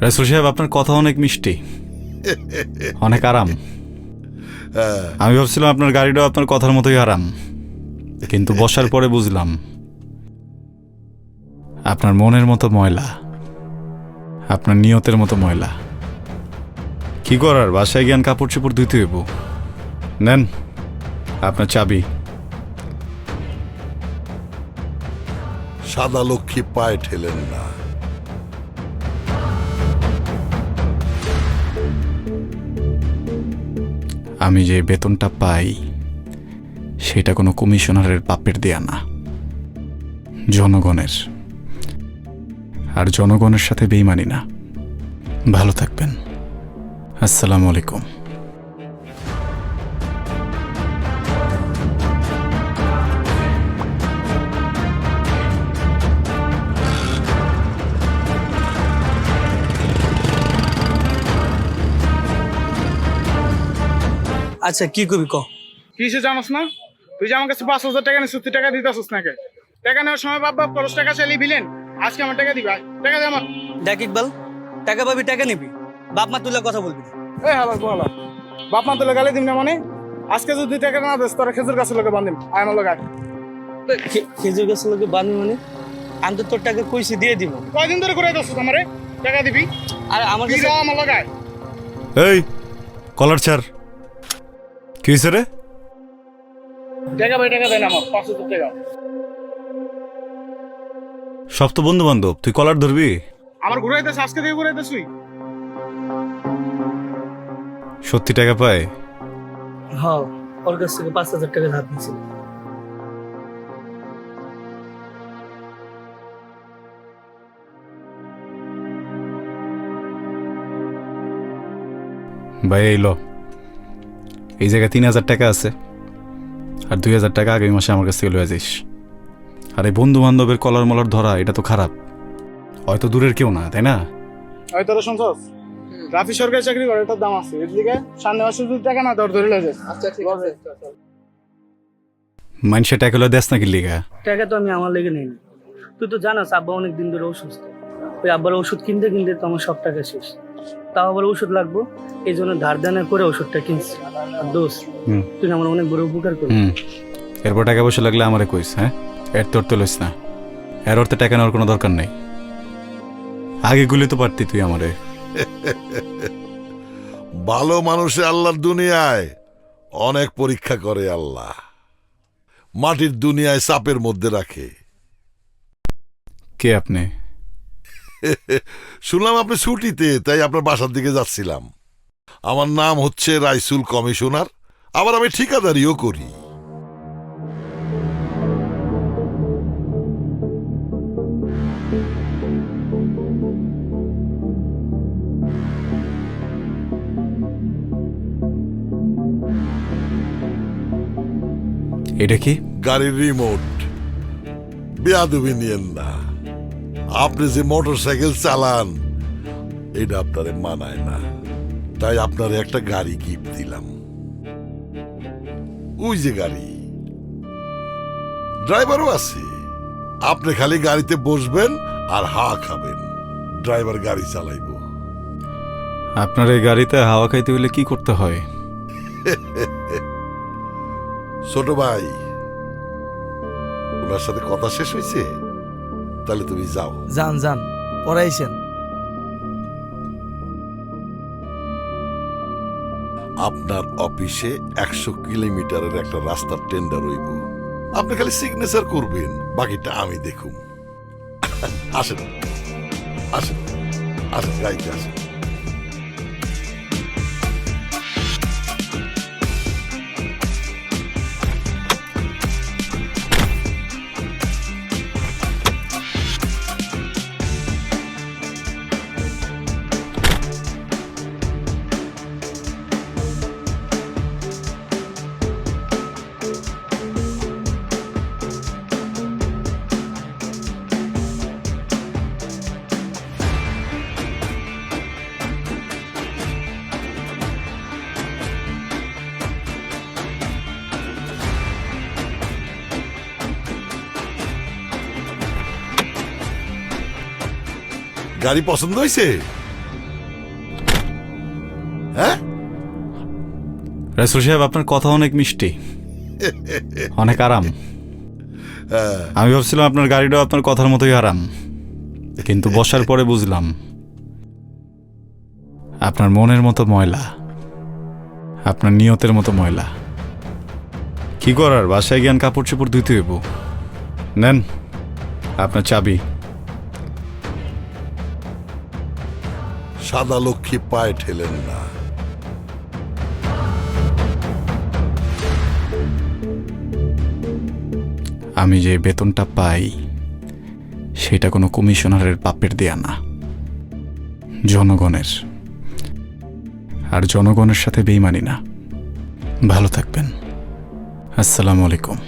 রাসূল সাহেব, আপনার কথা অনেক মিষ্টি, অনেক আরাম। আমি ভাবছিলাম আপনার গাড়িটাও আপনার কথার মতোই আরাম, কিন্তু বসার পরে বুঝলাম আপনার মনের মতো ময়লা, আপনার নিয়তের মতো ময়লা। কি করার, বাসায় জ্ঞান কাপড় চোপড় ধুইতে হইব। নেন আপনার চাবি। সাদা লক্ষ্মী পায়ে ঠেলেন না। আমি যে বেতনটা পাই সেটা কোনো কমিশনারের বাপের দেয়া না, জনগণের। আর জনগণের সাথে বেইমানি না। ভালো থাকবেন। আসসালামু আলাইকুম। আচ্ছা কি করবি ক? কিছু জানোস না? তুই যে আমার কাছে 5,000 টাকা নিয়ে সত্যি টাকা দিতেছিস নাকি? টাকা নেওয়ার সময় বাপ বাপ খরচ টাকা চাইলে বিলেন, আজকে আমার টাকা দিবি, টাকা দে আমার। দেখ ইকবাল, টাকা পাবি, টাকা নিবি, বাপ মা তুলে কথা বলবি। এই হালার বলা, বাপ মা তোলে গালি দিম না মানে? আজকে যদি টাকা না দিস তোরা খেজুর গাছের লোকে বান্ধিম, আয় আমার লোক। খেজুর গাছের লোকে বাঁধবি মানে? আমি তো তোর টাকা কইছি দিয়ে দিব। কয়দিন ধরে করে দিচ্ছিস আমারে? টাকা দিবি আর আমার কাছে আমার লোক। এই কলার ছাড়, কি হয়েছে রে? টাকা ভাই টাকা দেন আমার 5,000 টাকা। সব তো বন্ধু বান্ধব, তুই কলার ধরবি? আমার ঘুরাইতেছ, আজকে দিয়ে ঘুরাইতেছ তুই? সত্যি টাকা পায়? হ্যাঁ, ওর কাছ থেকে 5,000 টাকা ধার নিয়েছিল। ভাই এই লো, এই জায়গায় 3,000 টাকা আছে, আর 2,000 টাকা আগামী মাসে আমার কাছ থেকে লয়ে যাইস। আর এই বন্ধু বান্ধবের কলার মলার ধরা, এটা তো খারাপ। হয়তো দূরের কেউ না, তাই না? ওই তোরা শুনছস, রাফি সরকারি চাকরি করে, এটার দাম আছে। এদিকে সামনে মাসে যদি টাকা না ধরে লয়ে যাস। আচ্ছা ঠিক আছে। মানুষের টাকা লয়ে দেশ নাকি লিগা? টাকা তো আমি আমার লেগে নেই। তুই তো জানাস আব্বা অনেক দিন ধরে অসুস্থ। ওই আব্বার ওষুধ কিনতে কিনতে তো আমার সব টাকা শেষ। তাও আবার ওষুধ লাগবো, এই জন্য ধার দেনা করে ওষুধটা কিনছি। আর দোষ, তুই আমার অনেক বড় উপকার করবি। এরপর টাকা পয়সা লাগলে আমারে কইস। হ্যাঁ, এর তোর তো লইস না। এর অর্থে টাকা নেওয়ার কোনো দরকার নেই। আগে গুলি তো পারতি তুই আমারে। ভালো মানুষে আল্লাহর দুনিয়ায় অনেক পরীক্ষা করে আল্লাহ, মাটির দুনিয়ায় চাপের মধ্যে রাখে। কে আপনি? শুনলাম আপনি ছুটিতে, তাই আপনার বাসার দিকে যাচ্ছিলাম। আমার নাম হচ্ছে রাইসুল কমিশনার, আবার আমি ঠিকাদারিও করি। এটা কি? গাড়ির রিমোট। বেয়াদবি নিয়েন না, আপনি যে মোটর সাইকেল চালান এটা আপনারে মানায় না, তাই আপনারে একটা গাড়ি গিফট দিলাম। ওই যে গাড়ি, ড্রাইভারও আছে। আপনি খালি গাড়িতে বসবেন আর হাওয়া খাবেন, ড্রাইভার গাড়ি চালাইব। আপনার এই গাড়িতে হাওয়া খাইতে হলে কি করতে হয়? ছোট ভাই, ওনার সাথে কথা শেষ হয়েছে? তাহলে তুমি যাও। যান যান, পড়াইছেন। আপনার অফিসে 100 কিলোমিটারের একটা রাস্তার টেন্ডার হইব, আপনি খালি সিগনেচার করবেন, বাকিটা আমি দেখুন। আসেন আসেন আসেন, গাইতে আসেন। গাড়ি পছন্দ হয়েছে? হ্যাঁ? রাসেল সাহেব, আপনার কথা অনেক মিষ্টি, অনেক আরাম। আমি ভাবছিলাম আপনার গাড়িটাও আপনার কথার মতোই আরাম, কিন্তু বসার পরে বুঝলাম আপনার মনের মতো ময়লা, আপনার নিয়তের মতো ময়লা। কি করার, বাসায় গিয়ান কাপড় চোপড় ধুইতে হইব। নেন আপনার চাবি। সাদা লক্ষ্মী পায়ে ঠেলেন না। আমি যে বেতনটা পাই সেটা কোনো কমিশনারের বাপের দেয়া না, জনগণের। আর জনগণের সাথে বেইমানি না। ভালো থাকবেন। আসসালামু আলাইকুম।